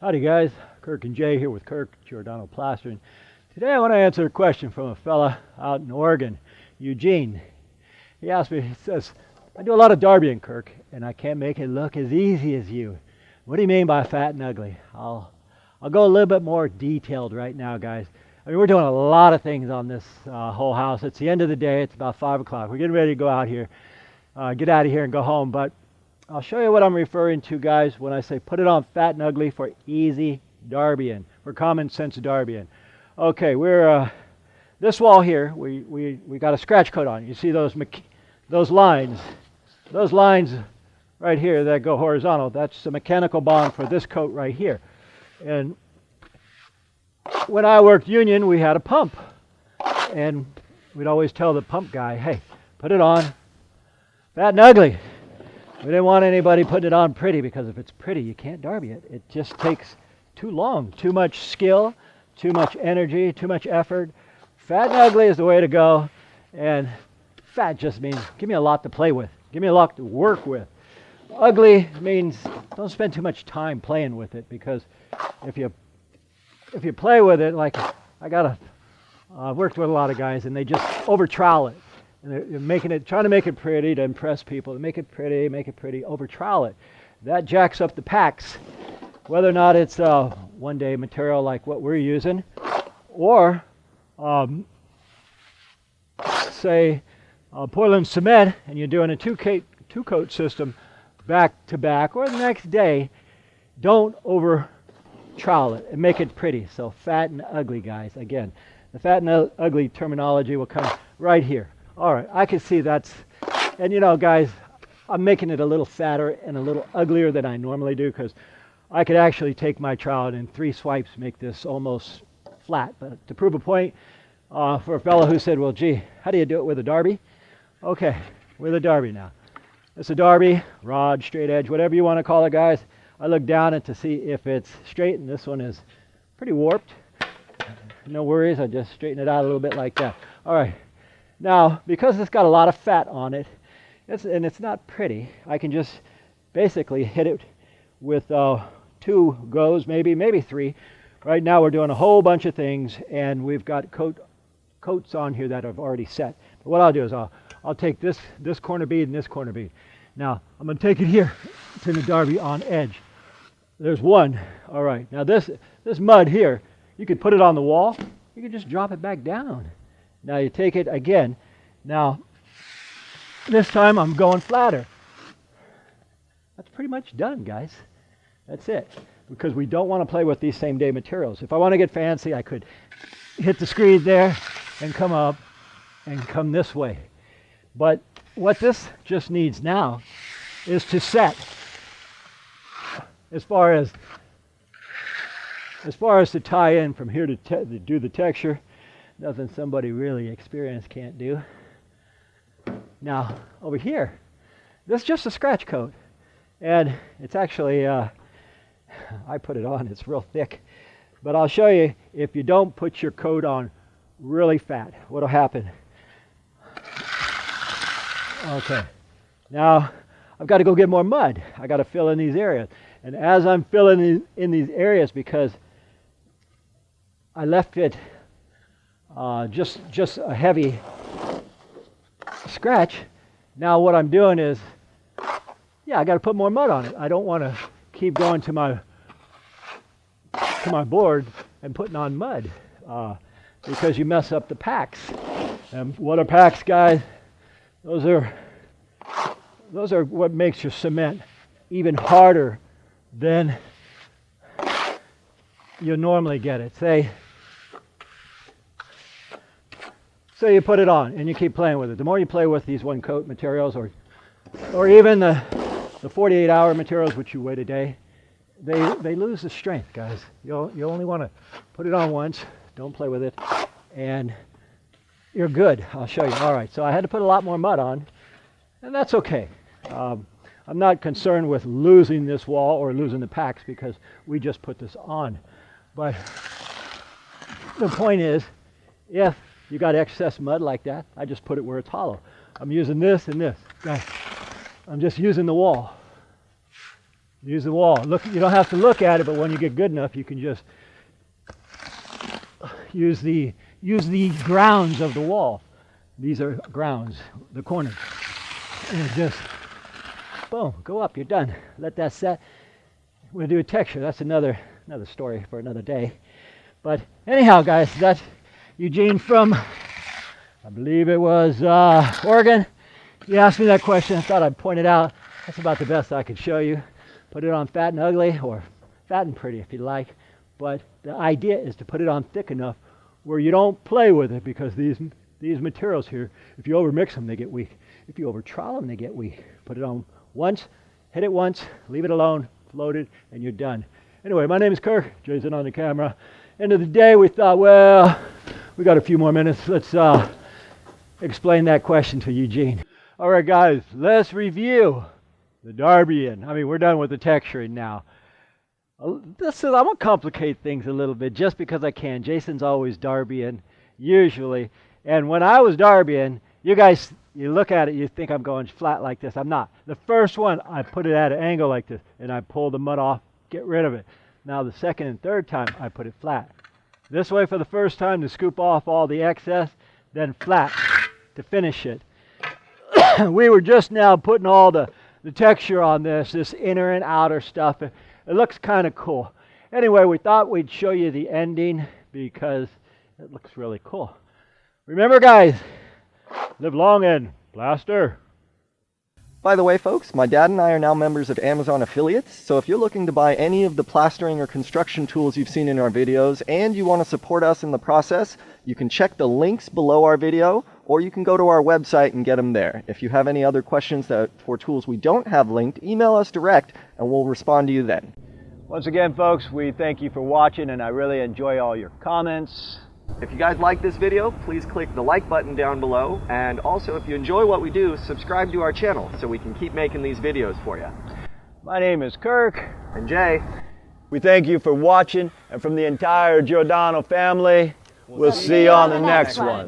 Howdy guys, Kirk and Jay here with Kirk, Giordano Plastering. Today I want to answer a question from a fella out in Oregon, Eugene. He asked me, he says, I do a lot of darbying, Kirk, and I can't make it look as easy as you. What do you mean by fat and ugly? I'll go a little bit more detailed right now, guys. I mean, we're doing a lot of things on this whole house. It's the end of the day, it's about 5 o'clock. We're getting ready to go out here, get out of here and go home, but I'll show you what I'm referring to, guys, when I say put it on fat and ugly for easy darbying, for common sense darbying. Okay, we're this wall here. We got a scratch coat on. You see those lines right here that go horizontal. That's the mechanical bond for this coat right here. And when I worked union, we had a pump, and we'd always tell the pump guy, "Hey, put it on fat and ugly." We didn't want anybody putting it on pretty, because if it's pretty, you can't darby it. It just takes too long, too much skill, too much energy, too much effort. Fat and ugly is the way to go. And fat just means give me a lot to play with, give me a lot to work with. Ugly means don't spend too much time playing with it, because if you play with it, like I've worked with a lot of guys, and they just over trowel it. And they're trying to make it pretty to impress people. To make it pretty, over trowel it. That jacks up the packs. Whether or not it's one day material like what we're using, or say Portland cement, and you're doing a two-coat system back to back, or the next day, don't over trowel it and make it pretty. So fat and ugly, guys. Again, the fat and ugly terminology will come right here. All right, I can see that's, and you know, guys, I'm making it a little fatter and a little uglier than I normally do, because I could actually take my trowel and in 3 swipes make this almost flat. But to prove a point, for a fellow who said, well, gee, how do you do it with a darby? Okay, with a darby now. It's a darby, rod, straight edge, whatever you want to call it, guys. I look down it to see if it's straight, and this one is pretty warped. No worries, I just straighten it out a little bit like that. All right. Now, because it's got a lot of fat on it, and it's not pretty, I can just basically hit it with 2 goes, maybe 3. Right now we're doing a whole bunch of things, and we've got coats on here that I've already set. But what I'll do is I'll take this corner bead and this corner bead. Now, I'm going to take it here to the darby on edge. There's one. All right. Now this mud here, you could put it on the wall. You could just drop it back down. Now you take it again. Now, this time I'm going flatter. That's pretty much done, guys. That's it. Because we don't want to play with these same day materials. If I want to get fancy, I could hit the screed there and come up and come this way. But what this just needs now is to set. As far as to tie in from here to do the texture, nothing somebody really experienced can't do. Now, over here, this is just a scratch coat. And it's actually, I put it on, it's real thick. But I'll show you, if you don't put your coat on really fat, what'll happen. Okay, now I've got to go get more mud. I got to fill in these areas. And as I'm filling in these areas, because I left it just a heavy scratch. Now what I'm doing is, I got to put more mud on it. I don't want to keep going to my board and putting on mud, because you mess up the packs. And what are packs, guys? Those are what makes your cement even harder than you normally get it. Say you put it on and you keep playing with it. The more you play with these one coat materials, or even the 48-hour materials, which you wait a day, they lose the strength, guys. You only want to put it on once, don't play with it, and you're good. I'll show you. All right, so I had to put a lot more mud on, and that's okay. I'm not concerned with losing this wall or losing the packs, because we just put this on. But the point is, if you got excess mud like that, I just put it where it's hollow. I'm using this and this. Guys, I'm just using the wall. Use the wall. Look, you don't have to look at it, but when you get good enough, you can just use the grounds of the wall. These are grounds, the corners. And just, boom, go up, you're done. Let that set. We'll do a texture. That's another story for another day. But anyhow, guys, that's Eugene from, I believe it was Oregon. He asked me that question. I thought I'd point it out. That's about the best I could show you. Put it on fat and ugly, or fat and pretty if you like. But the idea is to put it on thick enough where you don't play with it, because these materials here, if you overmix them, they get weak. If you over trowel them, they get weak. Put it on once, hit it once, leave it alone, float it, and you're done. Anyway, my name is Kirk. Jason on the camera. End of the day, we thought, well, we got a few more minutes. Let's explain that question to Eugene. All right, guys, let's review the Darbian. I mean, we're done with the texturing now. I'm going to complicate things a little bit just because I can. Jason's always Darbian, usually. And when I was Darbian, you guys, you look at it, you think I'm going flat like this. I'm not. The first one, I put it at an angle like this, and I pull the mud off, get rid of it. Now the second and third time, I put it flat. This way for the first time to scoop off all the excess, then flat to finish it. We were just now putting all the texture on this inner and outer stuff. It looks kind of cool. Anyway, we thought we'd show you the ending because it looks really cool. Remember, guys, live long and plaster. By the way, folks, my dad and I are now members of Amazon affiliates, so if you're looking to buy any of the plastering or construction tools you've seen in our videos and you want to support us in the process, you can check the links below our video, or you can go to our website and get them there. If you have any other questions for tools we don't have linked, email us direct and we'll respond to you then. Once again, folks, we thank you for watching, and I really enjoy all your comments. If you guys like this video, please click the like button down below, and also if you enjoy what we do, subscribe to our channel so we can keep making these videos for you. My name is Kirk. And Jay. We thank you for watching, and from the entire Giordano family, we'll see you on the next one.